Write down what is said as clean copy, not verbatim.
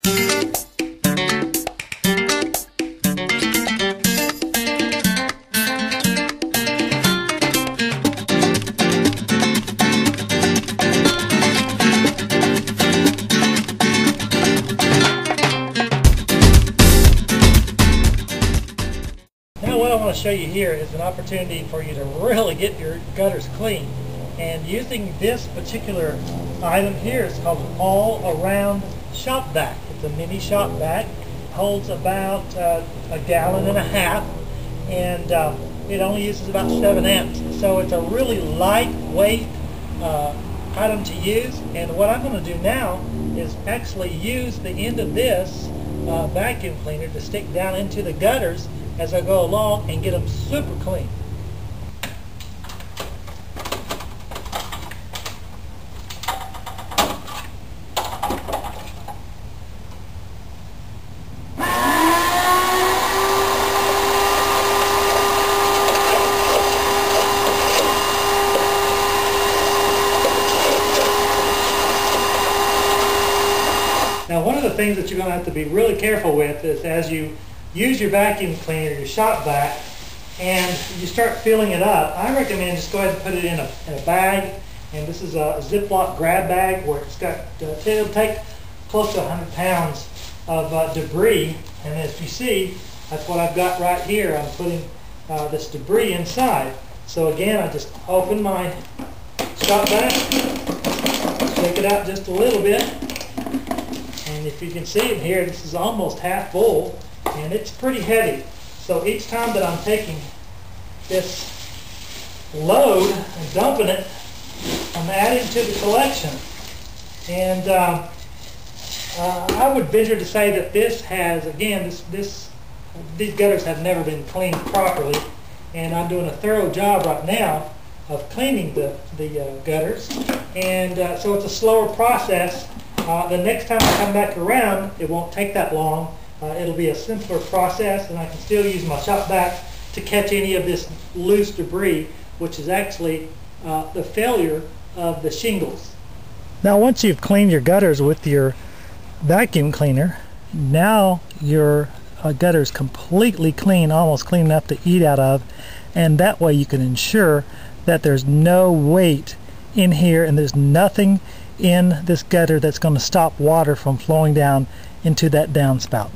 What I want to show you here is an opportunity for you to really get your gutters clean. And using this particular item here, it's called an all-around shop vac. It's a mini shop vac. Holds about a gallon and a half, and it only uses about 7 amps. So it's a really lightweight item to use. And what I'm going to do now is actually use the end of this vacuum cleaner to stick down into the gutters as I go along and get them super clean. Now, one of the things that you're going to have to be really careful with is as you use your vacuum cleaner, your shop vac, and you start filling it up, I recommend just go ahead and put it in a bag. And this is a Ziploc grab bag where it's got, it'll take close to 100 pounds of debris. And as you see, that's what I've got right here. I'm putting this debris inside. So again, I just open my shop vac, shake it out just a little bit. And if you can see it here, this is almost half full. And it's pretty heavy. So each time that I'm taking this load and dumping it, I'm adding to the collection. And I would venture to say that this has, again, these gutters have never been cleaned properly. And I'm doing a thorough job right now of cleaning the gutters. And so it's a slower process. The next time I come back around, it won't take that long. It'll be a simpler process, and I can still use my shop vac to catch any of this loose debris, which is actually the failure of the shingles. Now, once you've cleaned your gutters with your vacuum cleaner, now your gutter is completely clean, almost clean enough to eat out of, and that way you can ensure that there's no weight in here and there's nothing in this gutter that's going to stop water from flowing down into that downspout.